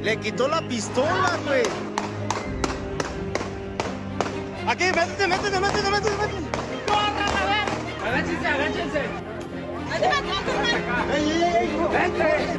Le quitó la pistola, güey. Aquí, métete. Agáchense. Vente.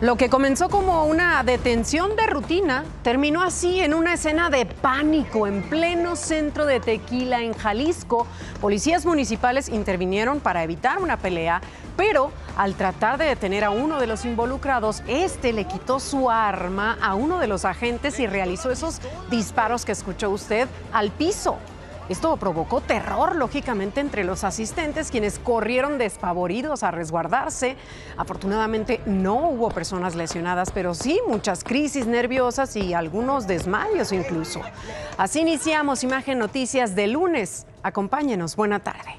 Lo que comenzó como una detención de rutina terminó así en una escena de pánico en pleno centro de Tequila, en Jalisco. Policías municipales intervinieron para evitar una pelea, pero al tratar de detener a uno de los involucrados, este le quitó su arma a uno de los agentes y realizó esos disparos que escuchó usted al piso. Esto provocó terror, lógicamente, entre los asistentes, quienes corrieron despavoridos a resguardarse. Afortunadamente no hubo personas lesionadas, pero sí muchas crisis nerviosas y algunos desmayos incluso. Así iniciamos Imagen Noticias de lunes. Acompáñenos, buena tarde.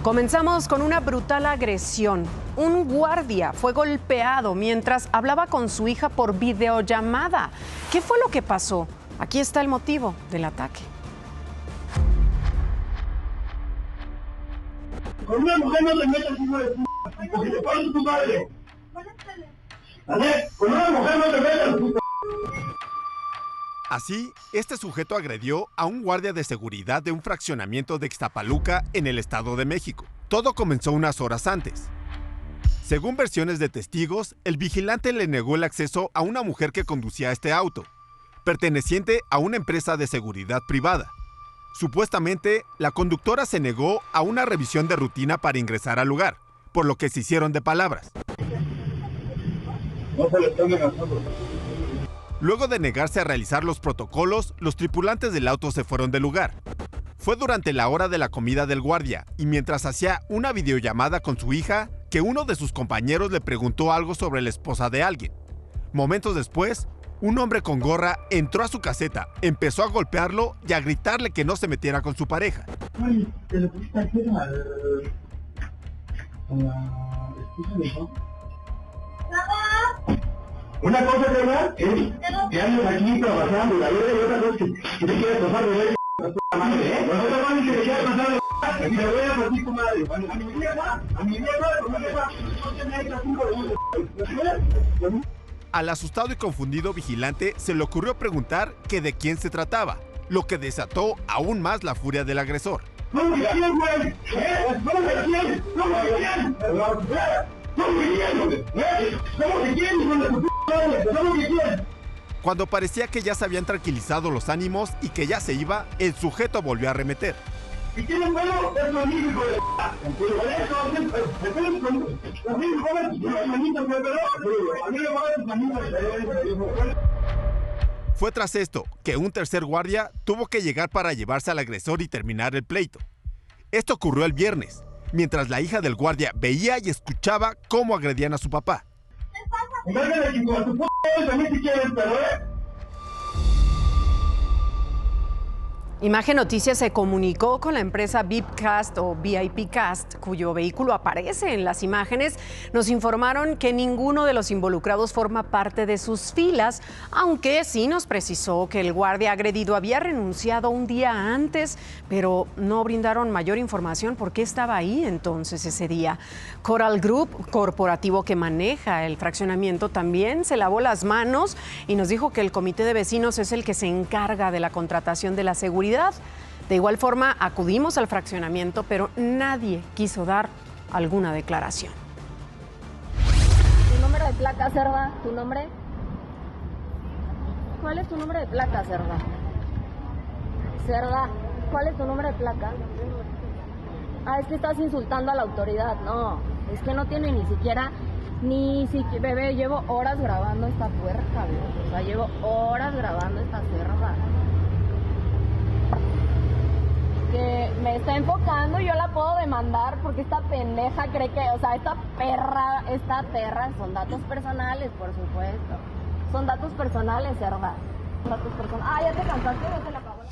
Comenzamos con una brutal agresión. Un guardia fue golpeado mientras hablaba con su hija por videollamada. ¿Qué fue lo que pasó? Aquí está el motivo del ataque. Con una mujer no te metas, hijo de p***, porque te pones tu madre. Con una mujer no te metas, puta. Así, este sujeto agredió a un guardia de seguridad de un fraccionamiento de Ixtapaluca en el Estado de México. Todo comenzó unas horas antes. Según versiones de testigos, el vigilante le negó el acceso a una mujer que conducía este auto, perteneciente a una empresa de seguridad privada. Supuestamente, la conductora se negó a una revisión de rutina para ingresar al lugar, por lo que se hicieron de palabras. No se le tomen a nosotros. Luego de negarse a realizar los protocolos, los tripulantes del auto se fueron del lugar. Fue durante la hora de la comida del guardia y mientras hacía una videollamada con su hija que uno de sus compañeros le preguntó algo sobre la esposa de alguien. Momentos después, un hombre con gorra entró a su caseta, empezó a golpearlo y a gritarle que no se metiera con su pareja. Ay, te le pusiste aquí a la esposa de Juan. Una cosa, ¿verdad? Es que andas aquí trabajando, la verdad, y otra cosa que te quieres pasar de ver, la madre, ¿eh? Pues otra cosa que te quieres pasar de y me voy a partir tu madre. A mi vieja, no te metas, hijo de... Al asustado y confundido vigilante se le ocurrió preguntar que de quién se trataba, lo que desató aún más la furia del agresor. ¡No me quién, güey! ¡No me quién! ¡No me quién! Cuando parecía que ya se habían tranquilizado los ánimos y que ya se iba, el sujeto volvió a arremeter. Si tienen vuelo, es lo mismo de Fue tras esto que un tercer guardia tuvo que llegar para llevarse al agresor y terminar el pleito. Esto ocurrió el viernes, mientras la hija del guardia veía y escuchaba cómo agredían a su papá. Imagen Noticias se comunicó con la empresa VIPcast o VIPcast, cuyo vehículo aparece en las imágenes. Nos informaron que ninguno de los involucrados forma parte de sus filas, aunque sí nos precisó que el guardia agredido había renunciado un día antes, pero no brindaron mayor información por qué estaba ahí entonces ese día. Coral Group, corporativo que maneja el fraccionamiento, también se lavó las manos y nos dijo que el comité de vecinos es el que se encarga de la contratación de la seguridad. De igual forma, acudimos al fraccionamiento, pero nadie quiso dar alguna declaración. ¿Tu número de placa, cerda? ¿Tu nombre? ¿Cuál es tu número de placa, cerda? Cerda, ¿cuál es tu número de placa? Ah, es que estás insultando a la autoridad. No, es que no tiene ni siquiera... Bebé, llevo horas grabando esta puerca, bebé. O sea, llevo horas grabando esta cerda. Que me está enfocando, yo la puedo demandar porque esta pendeja cree que, o sea, esta perra, son datos personales, por supuesto. Son datos personales, cerda. Datos personales. Ah, ya te cansaste, ya se la acabó.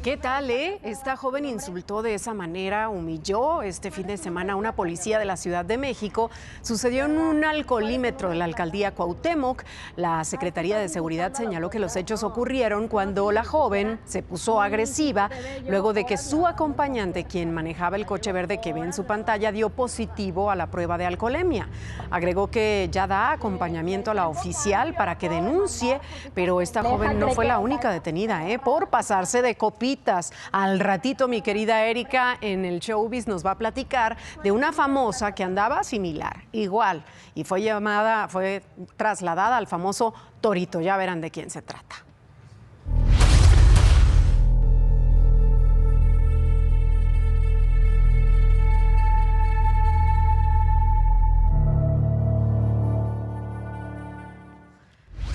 ¿Qué tal, Esta joven insultó de esa manera, humilló este fin de semana a una policía de la Ciudad de México. Sucedió en un alcoholímetro de la alcaldía Cuauhtémoc. La Secretaría de Seguridad señaló que los hechos ocurrieron cuando la joven se puso agresiva luego de que su acompañante, quien manejaba el coche verde que ve en su pantalla, dio positivo a la prueba de alcoholemia. Agregó que ya da acompañamiento a la oficial para que denuncie, pero esta joven no fue la única detenida, por pasarse de copitas. Al ratito, mi querida Erika, en el Showbiz nos va a platicar de una famosa que andaba similar, igual, y fue trasladada al famoso Torito. Ya verán de quién se trata.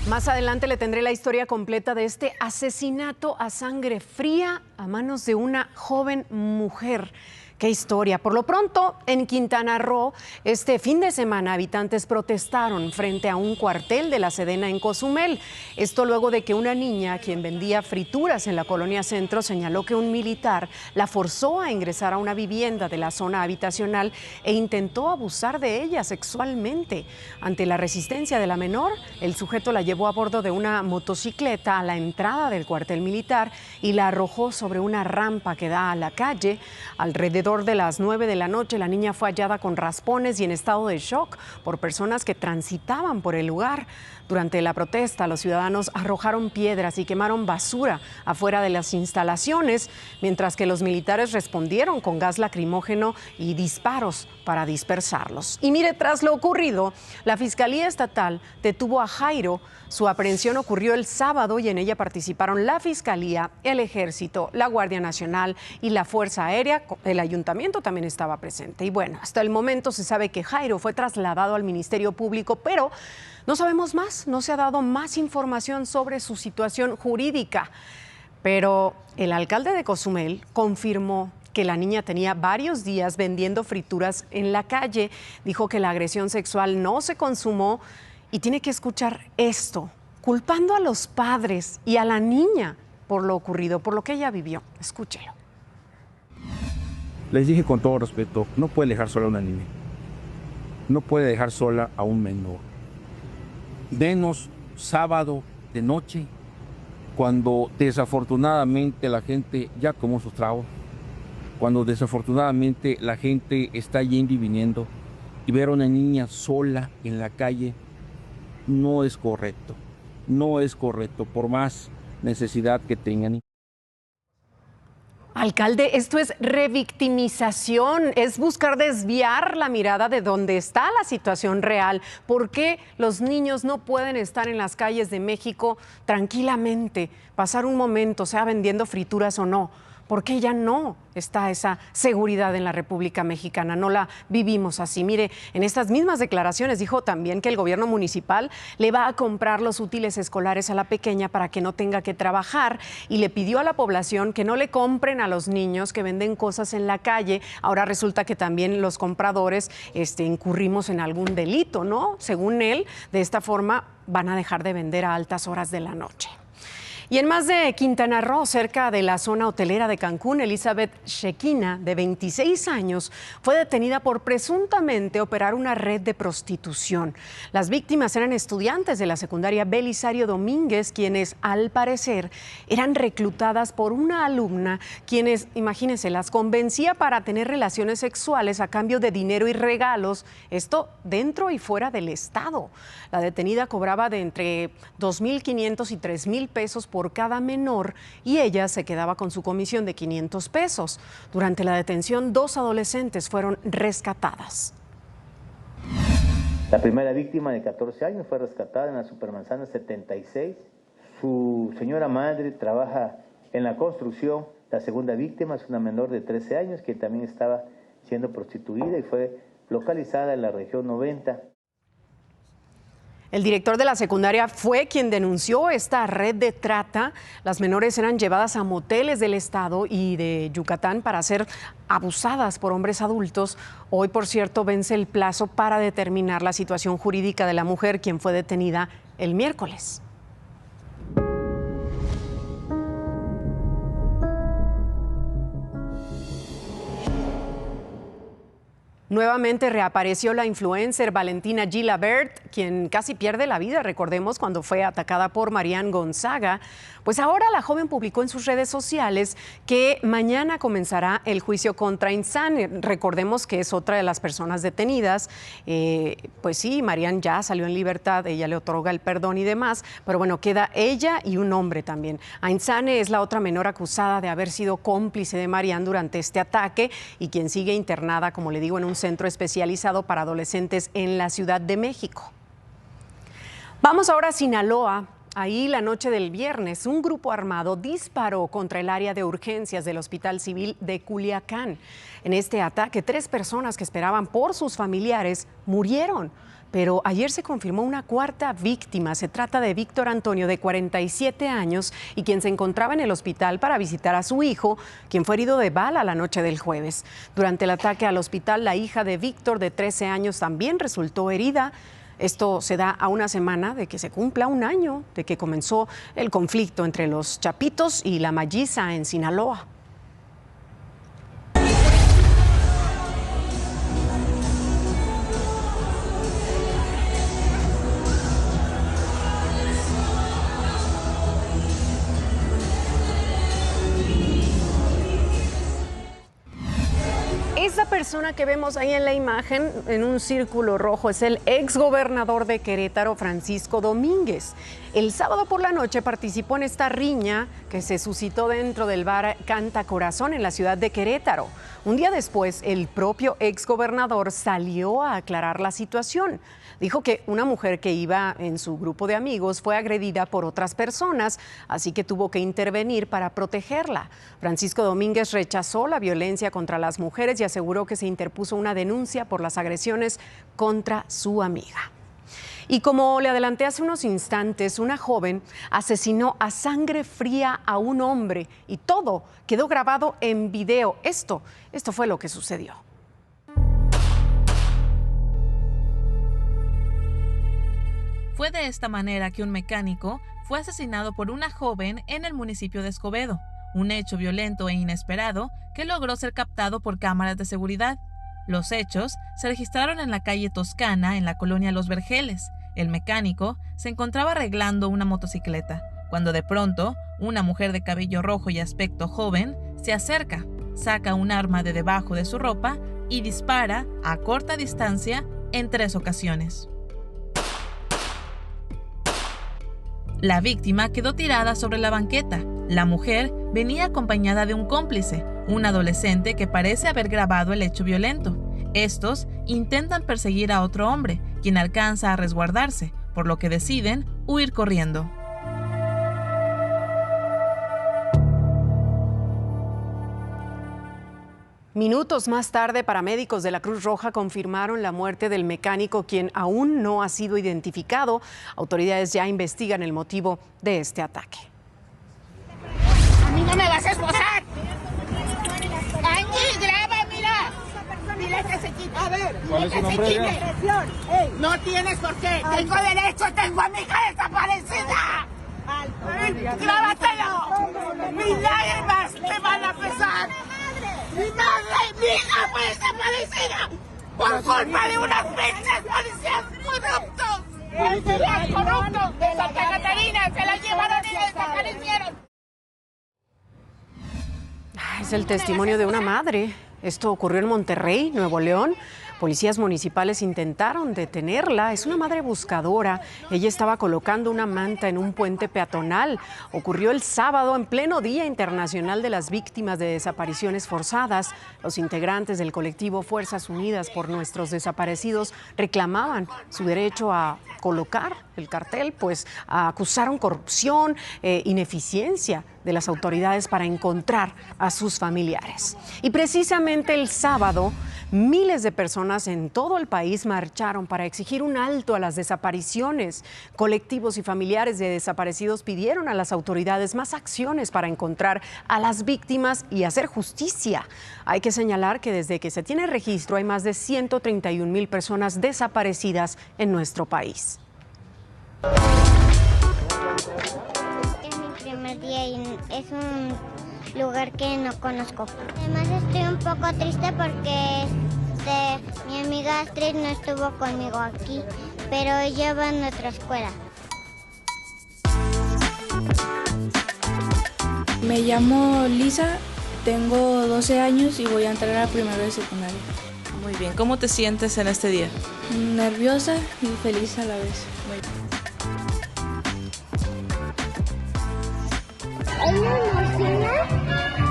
Más adelante le tendré la historia completa de este asesinato a sangre fría a manos de una joven mujer. ¡Qué historia! Por lo pronto, en Quintana Roo, este fin de semana, habitantes protestaron frente a un cuartel de la Sedena en Cozumel. Esto luego de que una niña, quien vendía frituras en la colonia Centro, señaló que un militar la forzó a ingresar a una vivienda de la zona habitacional e intentó abusar de ella sexualmente. Ante la resistencia de la menor, el sujeto la llevó a bordo de una motocicleta a la entrada del cuartel militar y la arrojó sobre una rampa que da a la calle. Alrededor de las 9 de la noche, la niña fue hallada con raspones y en estado de shock por personas que transitaban por el lugar. Durante la protesta, los ciudadanos arrojaron piedras y quemaron basura afuera de las instalaciones, mientras que los militares respondieron con gas lacrimógeno y disparos para dispersarlos. Y mire, tras lo ocurrido, la Fiscalía Estatal detuvo a Jairo. Su aprehensión ocurrió el sábado y en ella participaron la Fiscalía, el Ejército, la Guardia Nacional y la Fuerza Aérea. El ayuntamiento también estaba presente. Y bueno, hasta el momento se sabe que Jairo fue trasladado al Ministerio Público, pero no sabemos más, no se ha dado más información sobre su situación jurídica. Pero el alcalde de Cozumel confirmó que la niña tenía varios días vendiendo frituras en la calle. Dijo que la agresión sexual no se consumó y tiene que escuchar esto, culpando a los padres y a la niña por lo ocurrido, por lo que ella vivió. Escúchelo. Les dije con todo respeto, no puede dejar sola a una niña. No puede dejar sola a un menor. Denos sábado de noche, cuando desafortunadamente la gente ya tomó sus tragos, cuando desafortunadamente la gente está yendo y viniendo, y ver a una niña sola en la calle no es correcto. No es correcto, por más necesidad que tengan. Alcalde, esto es revictimización, es buscar desviar la mirada de donde está la situación real. ¿Por qué los niños no pueden estar en las calles de México tranquilamente, pasar un momento, sea vendiendo frituras o no? ¿Por qué ya no está esa seguridad en la República Mexicana? No la vivimos así. Mire, en estas mismas declaraciones dijo también que el gobierno municipal le va a comprar los útiles escolares a la pequeña para que no tenga que trabajar y le pidió a la población que no le compren a los niños que venden cosas en la calle. Ahora resulta que también los compradores incurrimos en algún delito, ¿no? Según él, de esta forma van a dejar de vender a altas horas de la noche. Y en más de Quintana Roo, cerca de la zona hotelera de Cancún, Elizabeth Shequina, de 26 años, fue detenida por presuntamente operar una red de prostitución. Las víctimas eran estudiantes de la secundaria Belisario Domínguez, quienes al parecer eran reclutadas por una alumna, quienes, imagínense, las convencía para tener relaciones sexuales a cambio de dinero y regalos, esto dentro y fuera del estado. La detenida cobraba de entre 2,500 y 3,000 pesos por cada menor y ella se quedaba con su comisión de 500 pesos. Durante la detención, 2 adolescentes fueron rescatadas. La primera víctima de 14 años fue rescatada en la Supermanzana 76. Su señora madre trabaja en la construcción. La segunda víctima es una menor de 13 años que también estaba siendo prostituida y fue localizada en la región 90. El director de la secundaria fue quien denunció esta red de trata. Las menores eran llevadas a moteles del estado y de Yucatán para ser abusadas por hombres adultos. Hoy, por cierto, vence el plazo para determinar la situación jurídica de la mujer, quien fue detenida el miércoles. Nuevamente reapareció la influencer Valentina Gilabert, quien casi pierde la vida, recordemos, cuando fue atacada por Marian Gonzaga. Pues ahora la joven publicó en sus redes sociales que mañana comenzará el juicio contra Insane. Recordemos que es otra de las personas detenidas. Pues sí, Marian ya salió en libertad, ella le otorga el perdón y demás, pero bueno, queda ella y un hombre también. Insane es la otra menor acusada de haber sido cómplice de Marian durante este ataque y quien sigue internada, como le digo, en un centro especializado para adolescentes en la Ciudad de México. Vamos ahora a Sinaloa. Ahí, la noche del viernes, un grupo armado disparó contra el área de urgencias del Hospital Civil de Culiacán. En este ataque, 3 personas que esperaban por sus familiares murieron. Pero ayer se confirmó una 4ª víctima. Se trata de Víctor Antonio, de 47 años, y quien se encontraba en el hospital para visitar a su hijo, quien fue herido de bala la noche del jueves. Durante el ataque al hospital, la hija de Víctor, de 13 años, también resultó herida. Esto se da a una semana de que se cumpla un año de que comenzó el conflicto entre los Chapitos y la Malliza en Sinaloa. Esa persona que vemos ahí en la imagen, en un círculo rojo, es el exgobernador de Querétaro, Francisco Domínguez. El sábado por la noche participó en esta riña que se suscitó dentro del bar Canta Corazón en la ciudad de Querétaro. Un día después, el propio exgobernador salió a aclarar la situación. Dijo que una mujer que iba en su grupo de amigos fue agredida por otras personas, así que tuvo que intervenir para protegerla. Francisco Domínguez rechazó la violencia contra las mujeres y aseguró que se interpuso una denuncia por las agresiones contra su amiga. Y como le adelanté hace unos instantes, una joven asesinó a sangre fría a un hombre y todo quedó grabado en video. Esto fue lo que sucedió. Fue de esta manera que un mecánico fue asesinado por una joven en el municipio de Escobedo, un hecho violento e inesperado que logró ser captado por cámaras de seguridad. Los hechos se registraron en la calle Toscana, en la colonia Los Vergeles. El mecánico se encontraba arreglando una motocicleta, cuando de pronto una mujer de cabello rojo y aspecto joven se acerca, saca un arma de debajo de su ropa y dispara a corta distancia en 3 ocasiones. La víctima quedó tirada sobre la banqueta. La mujer venía acompañada de un cómplice, un adolescente que parece haber grabado el hecho violento. Estos intentan perseguir a otro hombre, quien alcanza a resguardarse, por lo que deciden huir corriendo. Minutos más tarde, paramédicos de la Cruz Roja confirmaron la muerte del mecánico, quien aún no ha sido identificado. Autoridades ya investigan el motivo de este ataque. ¡A mí no me vas a esposar! ¡Angie, graba, mira! Dile que se quite. A ver, ¿cuál es su nombre? No tienes por qué. Tengo derecho, tengo a mi hija desaparecida. ¡Grábatelo! ¡Mis lágrimas te van a pesar! ¡Mi madre y mi hija fue desaparecida por culpa de unos pinches policías corruptos! ¡Policías corruptos de Santa Catarina! ¡Se la llevaron y desaparecieron! Es el testimonio de una madre. Esto ocurrió en Monterrey, Nuevo León. Policías municipales intentaron detenerla. Es una madre buscadora. Ella estaba colocando una manta en un puente peatonal. Ocurrió el sábado en pleno Día Internacional de las Víctimas de Desapariciones Forzadas. Los integrantes del colectivo Fuerzas Unidas por Nuestros Desaparecidos reclamaban su derecho a colocar el cartel, pues acusaron corrupción, ineficiencia de las autoridades para encontrar a sus familiares. Y precisamente el sábado, miles de personas en todo el país marcharon para exigir un alto a las desapariciones. Colectivos y familiares de desaparecidos pidieron a las autoridades más acciones para encontrar a las víctimas y hacer justicia. Hay que señalar que desde que se tiene registro hay más de 131,000 personas desaparecidas en nuestro país. Es mi primer día y es un lugar que no conozco. Además estoy un poco triste porque Mi amiga Astrid no estuvo conmigo aquí, pero ella va en otra escuela. Me llamo Lisa, tengo 12 años y voy a entrar a primero de secundaria. Muy bien, ¿cómo te sientes en este día? Nerviosa y feliz a la vez. Hoy me emociona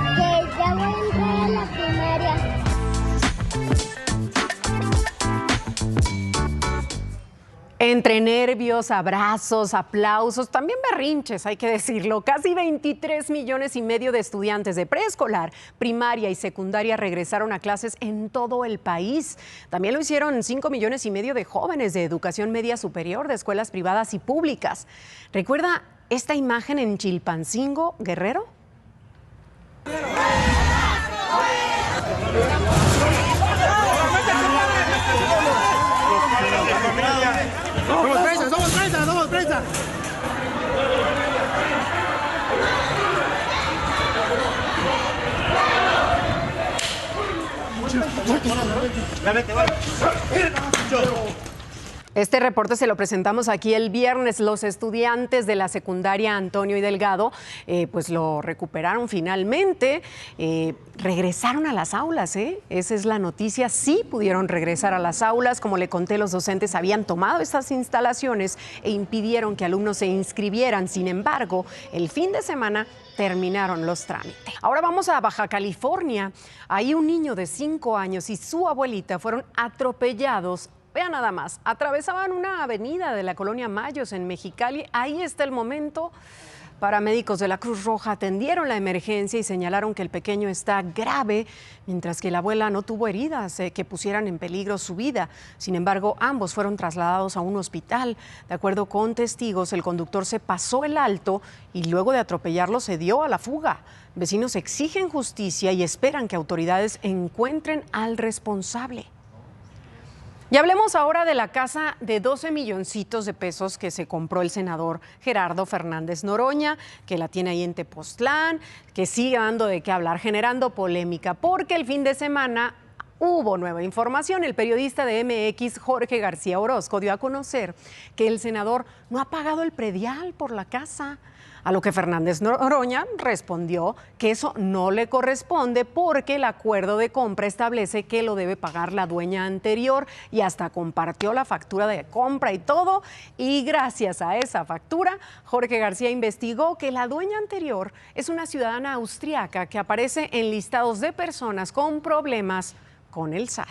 que ya voy a entrar a la primaria. Entre nervios, abrazos, aplausos, también berrinches, hay que decirlo. Casi 23 millones y medio de estudiantes de preescolar, primaria y secundaria regresaron a clases en todo el país. También lo hicieron 5 millones y medio de jóvenes de educación media superior de escuelas privadas y públicas. ¿Recuerda esta imagen en Chilpancingo, Guerrero? ¡Somos prensa, somos prensa, somos prensa! Este reporte se lo presentamos aquí el viernes. Los estudiantes de la secundaria Antonio y Delgado pues lo recuperaron finalmente, regresaron a las aulas, esa es la noticia, sí pudieron regresar a las aulas. Como le conté, los docentes habían tomado estas instalaciones e impidieron que alumnos se inscribieran. Sin embargo, el fin de semana terminaron los trámites. Ahora vamos a Baja California. Ahí un niño de 5 años y su abuelita fueron atropellados. Vean nada más, atravesaban una avenida de la colonia Mayos en Mexicali. Ahí está el momento. Paramédicos de la Cruz Roja atendieron la emergencia y señalaron que el pequeño está grave, mientras que la abuela no tuvo heridas que pusieran en peligro su vida. Sin embargo, ambos fueron trasladados a un hospital. De acuerdo con testigos, el conductor se pasó el alto y luego de atropellarlo se dio a la fuga. Vecinos exigen justicia y esperan que autoridades encuentren al responsable. Y hablemos ahora de la casa de 12 milloncitos de pesos que se compró el senador Gerardo Fernández Noroña, que la tiene ahí en Tepoztlán, que sigue dando de qué hablar, generando polémica, porque el fin de semana hubo nueva información. El periodista de MX, Jorge García Orozco, dio a conocer que el senador no ha pagado el predial por la casa. A lo que Fernández Noroña respondió que eso no le corresponde porque el acuerdo de compra establece que lo debe pagar la dueña anterior, y hasta compartió la factura de compra y todo. Y gracias a esa factura, Jorge García investigó que la dueña anterior es una ciudadana austriaca que aparece en listados de personas con problemas con el SAT.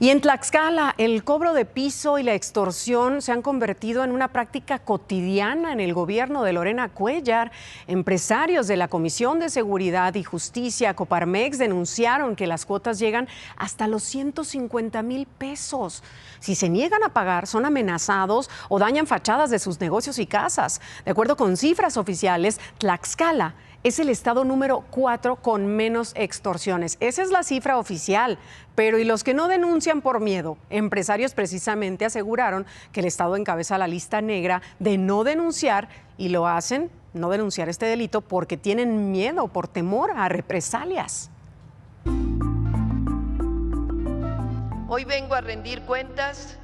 Y en Tlaxcala, el cobro de piso y la extorsión se han convertido en una práctica cotidiana en el gobierno de Lorena Cuéllar. Empresarios de la Comisión de Seguridad y Justicia, Coparmex, denunciaron que las cuotas llegan hasta los 150,000 pesos. Si se niegan a pagar, son amenazados o dañan fachadas de sus negocios y casas. De acuerdo con cifras oficiales, Tlaxcala es el estado número 4 con menos extorsiones. Esa es la cifra oficial. Pero ¿y los que no denuncian por miedo? Empresarios precisamente aseguraron que el estado encabeza la lista negra de no denunciar, y lo hacen, no denunciar este delito, porque tienen miedo, por temor a represalias. Hoy vengo a rendir cuentas,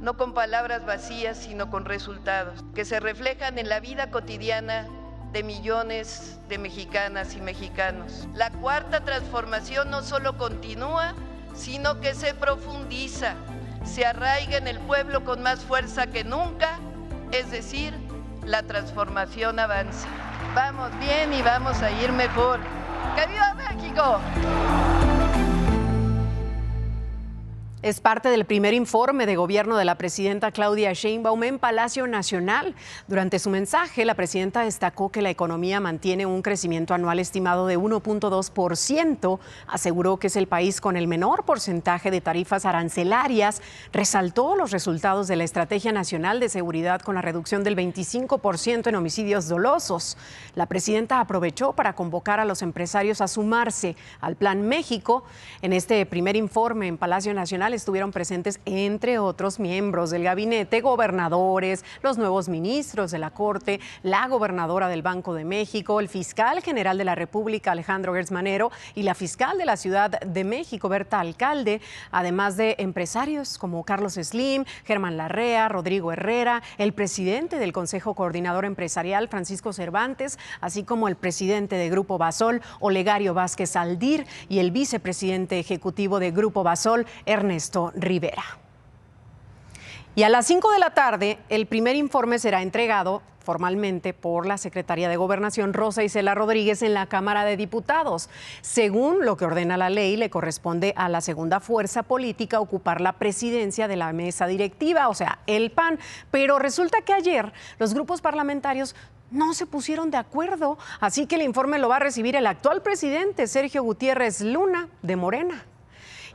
no con palabras vacías, sino con resultados que se reflejan en la vida cotidiana de millones de mexicanas y mexicanos. La cuarta transformación no solo continúa, sino que se profundiza, se arraiga en el pueblo con más fuerza que nunca, es decir, la transformación avanza. Vamos bien y vamos a ir mejor. ¡Que viva México! Es parte del primer informe de gobierno de la presidenta Claudia Sheinbaum en Palacio Nacional. Durante su mensaje, la presidenta destacó que la economía mantiene un crecimiento anual estimado de 1.2%. Aseguró que es el país con el menor porcentaje de tarifas arancelarias. Resaltó los resultados de la Estrategia Nacional de Seguridad con la reducción del 25% en homicidios dolosos. La presidenta aprovechó para convocar a los empresarios a sumarse al Plan México. En este primer informe en Palacio Nacional, Nacional estuvieron presentes, entre otros, miembros del gabinete, gobernadores, los nuevos ministros de la Corte, la gobernadora del Banco de México, el fiscal general de la República, Alejandro Gertz Manero, y la fiscal de la Ciudad de México, Berta Alcalde, además de empresarios como Carlos Slim, Germán Larrea, Rodrigo Herrera, el presidente del Consejo Coordinador Empresarial, Francisco Cervantes, así como el presidente de Grupo Basol, Olegario Vázquez Aldir, y el vicepresidente ejecutivo de Grupo Basol, Ernesto Rivera. Y a las 5 de la tarde, el primer informe será entregado formalmente por la secretaria de Gobernación, Rosa Isela Rodríguez, en la Cámara de Diputados. Según lo que ordena la ley, le corresponde a la segunda fuerza política ocupar la presidencia de la mesa directiva, o sea, el PAN. Pero resulta que ayer los grupos parlamentarios no se pusieron de acuerdo, así que el informe lo va a recibir el actual presidente, Sergio Gutiérrez Luna, de Morena.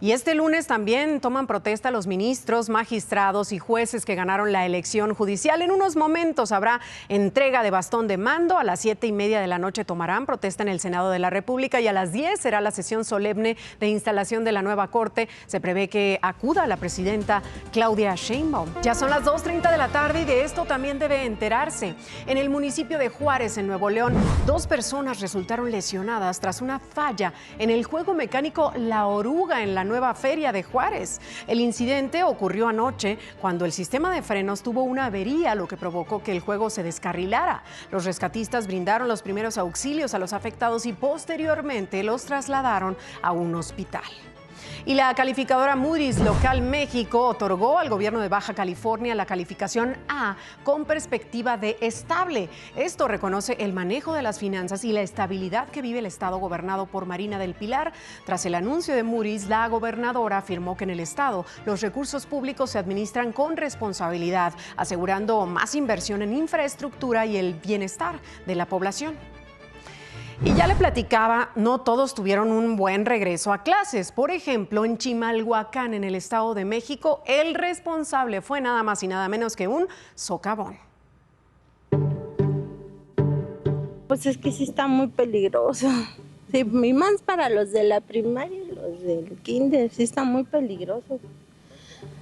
Y este lunes también toman protesta los ministros, magistrados y jueces que ganaron la elección judicial. En unos momentos habrá entrega de bastón de mando. A las 7:30 de la noche tomarán protesta en el Senado de la República y a las 10 será la sesión solemne de instalación de la nueva Corte. Se prevé que acuda la presidenta Claudia Sheinbaum. Ya son las 2:30 de la tarde y de esto también debe enterarse. En el municipio de Juárez, en Nuevo León, 2 personas resultaron lesionadas tras una falla en el juego mecánico La Oruga en la nueva feria de Juárez. El incidente ocurrió anoche cuando el sistema de frenos tuvo una avería, lo que provocó que el juego se descarrilara. Los rescatistas brindaron los primeros auxilios a los afectados y posteriormente los trasladaron a un hospital. Y la calificadora Moody's Local México otorgó al gobierno de Baja California la calificación A con perspectiva de estable. Esto reconoce el manejo de las finanzas y la estabilidad que vive el estado gobernado por Marina del Pilar. Tras el anuncio de Moody's, la gobernadora afirmó que en el estado los recursos públicos se administran con responsabilidad, asegurando más inversión en infraestructura y el bienestar de la población. Y ya le platicaba, no todos tuvieron un buen regreso a clases. Por ejemplo, en Chimalhuacán, en el Estado de México, el responsable fue nada más y nada menos que un socavón. Pues es que sí está muy peligroso. Sí, y más para los de la primaria y los del kinder, sí está muy peligroso.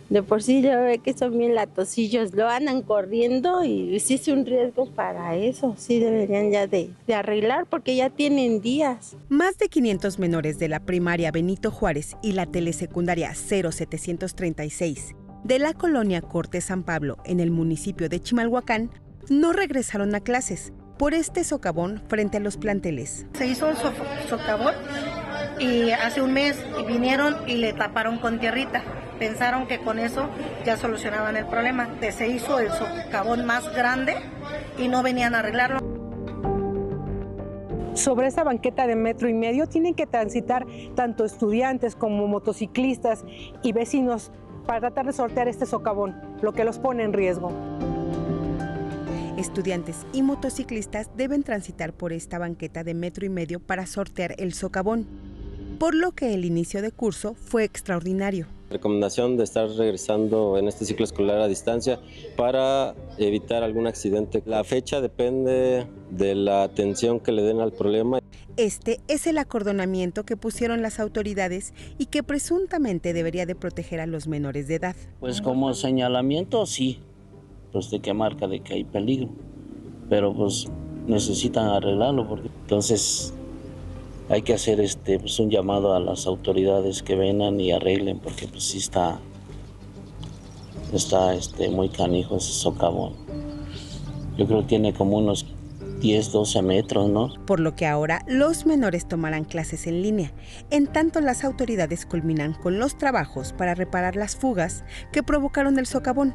De por sí ya ve que son bien latosillos, lo andan corriendo y sí es un riesgo para eso. Sí deberían ya de arreglar porque ya tienen días. Más de 500 menores de la primaria Benito Juárez y la telesecundaria 0736 de la colonia Corte San Pablo en el municipio de Chimalhuacán no regresaron a clases por este socavón frente a los planteles. Se hizo un socavón y hace un mes vinieron y le taparon con tierrita. Pensaron que con eso ya solucionaban el problema. Se hizo el socavón más grande y no venían a arreglarlo. Sobre esta banqueta de 1,5 metros tienen que transitar tanto estudiantes como motociclistas y vecinos para tratar de sortear este socavón, lo que los pone en riesgo. Estudiantes y motociclistas deben transitar por esta banqueta de 1,5 metros para sortear el socavón, por lo que el inicio de curso fue extraordinario. Recomendación de estar regresando en este ciclo escolar a distancia para evitar algún accidente. La fecha depende de la atención que le den al problema. Este es el acordonamiento que pusieron las autoridades y que presuntamente debería de proteger a los menores de edad. Pues como señalamiento sí, pues de que marca de que hay peligro, pero pues necesitan arreglarlo porque entonces hay que hacer pues un llamado a las autoridades que vengan y arreglen porque pues sí está muy canijo ese socavón. Yo creo que tiene como unos 10, 12 metros, ¿no? Por lo que ahora los menores tomarán clases en línea. En tanto, las autoridades culminan con los trabajos para reparar las fugas que provocaron el socavón,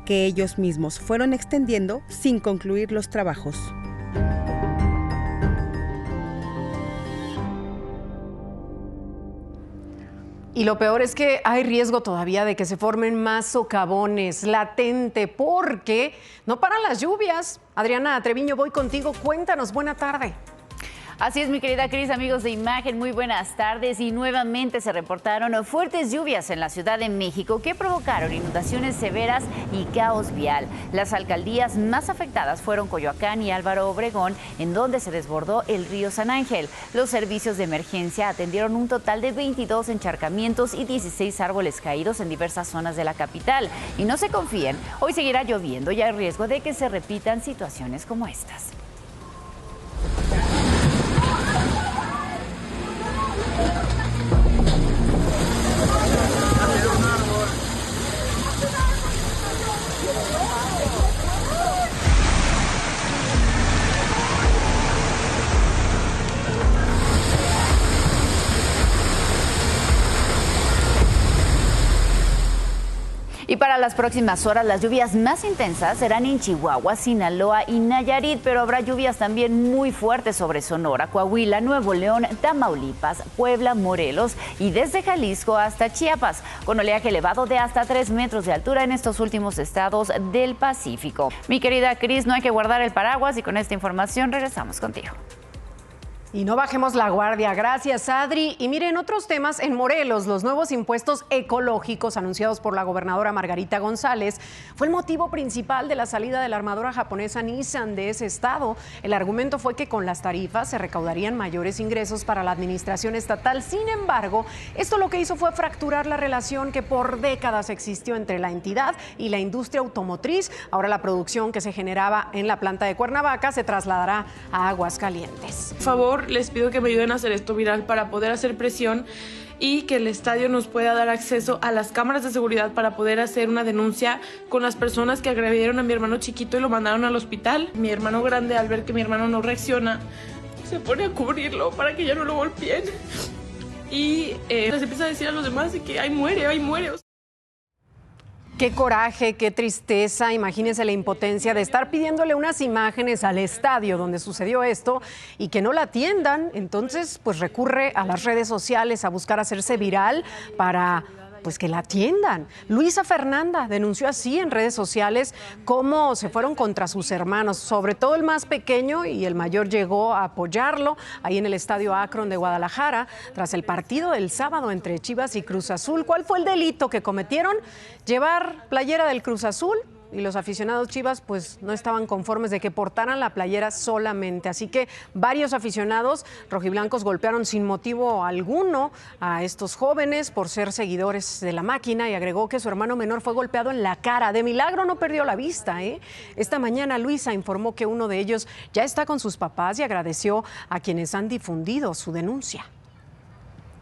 que ellos mismos fueron extendiendo sin concluir los trabajos. Y lo peor es que hay riesgo todavía de que se formen más socavones, latente, porque no paran las lluvias. Adriana Treviño, voy contigo. Cuéntanos, buena tarde. Así es, mi querida Cris, amigos de Imagen, muy buenas tardes. Y nuevamente se reportaron fuertes lluvias en la Ciudad de México que provocaron inundaciones severas y caos vial. Las alcaldías más afectadas fueron Coyoacán y Álvaro Obregón, en donde se desbordó el río San Ángel. Los servicios de emergencia atendieron un total de 22 encharcamientos y 16 árboles caídos en diversas zonas de la capital. Y no se confíen, hoy seguirá lloviendo y hay riesgo de que se repitan situaciones como estas. Y para las próximas horas, las lluvias más intensas serán en Chihuahua, Sinaloa y Nayarit, pero habrá lluvias también muy fuertes sobre Sonora, Coahuila, Nuevo León, Tamaulipas, Puebla, Morelos y desde Jalisco hasta Chiapas, con oleaje elevado de hasta 3 metros de altura en estos últimos estados del Pacífico. Mi querida Cris, no hay que guardar el paraguas y con esta información regresamos contigo. Y no bajemos la guardia. Gracias, Adri. Y miren, otros temas en Morelos, los nuevos impuestos ecológicos anunciados por la gobernadora Margarita González fue el motivo principal de la salida de la armadora japonesa Nissan de ese estado. El argumento fue que con las tarifas se recaudarían mayores ingresos para la administración estatal. Sin embargo, esto lo que hizo fue fracturar la relación que por décadas existió entre la entidad y la industria automotriz. Ahora la producción que se generaba en la planta de Cuernavaca se trasladará a Aguascalientes. Por favor, les pido que me ayuden a hacer esto viral para poder hacer presión y que el estadio nos pueda dar acceso a las cámaras de seguridad para poder hacer una denuncia con las personas que agredieron a mi hermano chiquito y lo mandaron al hospital. Mi hermano grande, al ver que mi hermano no reacciona, se pone a cubrirlo para que ya no lo golpeen. Y les empieza a decir a los demás de que ahí muere, ahí muere. Qué coraje, qué tristeza. Imagínense la impotencia de estar pidiéndole unas imágenes al estadio donde sucedió esto y que no la atiendan. Entonces, pues recurre a las redes sociales a buscar hacerse viral para pues que la atiendan. Luisa Fernanda denunció así en redes sociales cómo se fueron contra sus hermanos, sobre todo el más pequeño, y el mayor llegó a apoyarlo ahí en el Estadio Akron de Guadalajara tras el partido del sábado entre Chivas y Cruz Azul. ¿Cuál fue el delito que cometieron? Llevar playera del Cruz Azul. Y los aficionados Chivas pues no estaban conformes de que portaran la playera solamente. Así que varios aficionados rojiblancos golpearon sin motivo alguno a estos jóvenes por ser seguidores de la máquina, y agregó que su hermano menor fue golpeado en la cara. De milagro no perdió la vista, Esta mañana Luisa informó que uno de ellos ya está con sus papás y agradeció a quienes han difundido su denuncia.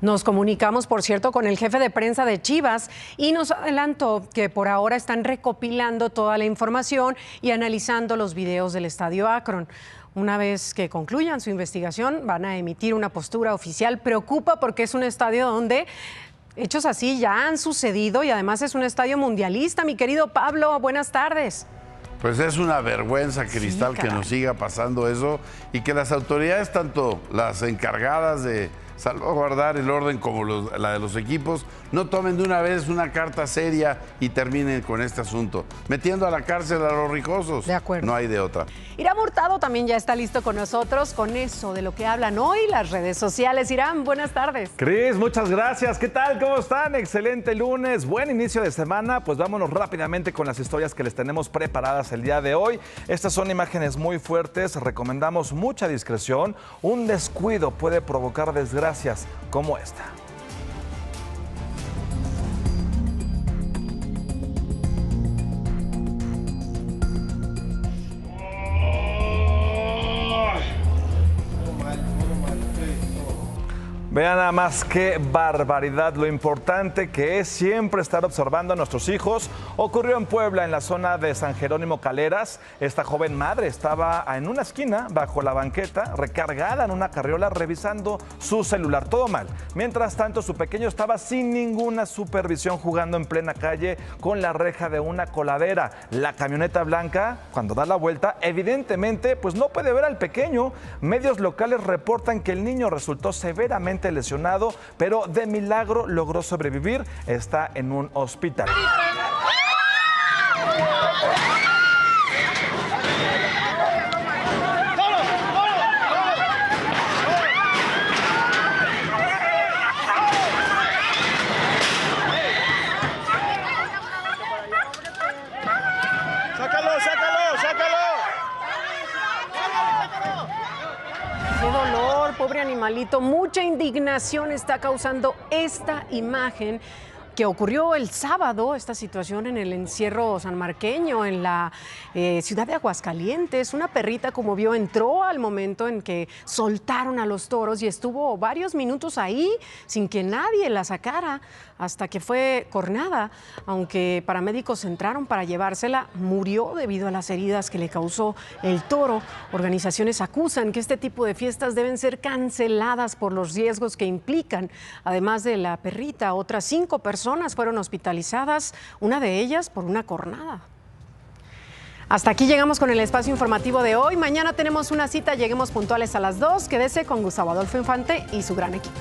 Nos comunicamos, por cierto, con el jefe de prensa de Chivas y nos adelantó que por ahora están recopilando toda la información y analizando los videos del Estadio Akron. Una vez que concluyan su investigación, van a emitir una postura oficial. Preocupa porque es un estadio donde hechos así ya han sucedido y además es un estadio mundialista. Mi querido Pablo, buenas tardes. Pues es una vergüenza, Cristal, que nos siga pasando eso y que las autoridades, tanto las encargadas de salvaguardar el orden como la de los equipos, no tomen de una vez una carta seria y terminen con este asunto, metiendo a la cárcel a los rijosos. De acuerdo. No hay de otra. Irán Hurtado también ya está listo con nosotros con eso de lo que hablan hoy las redes sociales. Irán, buenas tardes. Cris, muchas gracias. ¿Qué tal? ¿Cómo están? Excelente lunes, buen inicio de semana. Pues vámonos rápidamente con las historias que les tenemos preparadas el día de hoy. Estas son imágenes muy fuertes, recomendamos mucha discreción. Un descuido puede provocar desgracias como esta. Vean nada más qué barbaridad, lo importante que es siempre estar observando a nuestros hijos. Ocurrió en Puebla, en la zona de San Jerónimo Caleras. Esta joven madre estaba en una esquina, bajo la banqueta, recargada en una carriola, revisando su celular. Todo mal. Mientras tanto, su pequeño estaba sin ninguna supervisión, jugando en plena calle con la reja de una coladera. La camioneta blanca, cuando da la vuelta, evidentemente, pues no puede ver al pequeño. Medios locales reportan que el niño resultó severamente lesionado, pero de milagro logró sobrevivir. Está en un hospital. animalito. Mucha indignación está causando esta imagen que ocurrió el sábado, esta situación en el encierro sanmarqueño, en la ciudad de Aguascalientes. Una perrita, como vio, entró al momento en que soltaron a los toros y estuvo varios minutos ahí sin que nadie la sacara hasta que fue cornada. Aunque paramédicos entraron para llevársela, murió debido a las heridas que le causó el toro. Organizaciones acusan que este tipo de fiestas deben ser canceladas por los riesgos que implican. Además de la perrita, otras 5 personas fueron hospitalizadas, una de ellas por una cornada. Hasta aquí llegamos con el espacio informativo de hoy. Mañana tenemos una cita, lleguemos puntuales a las 2. Quédese con Gustavo Adolfo Infante y su gran equipo.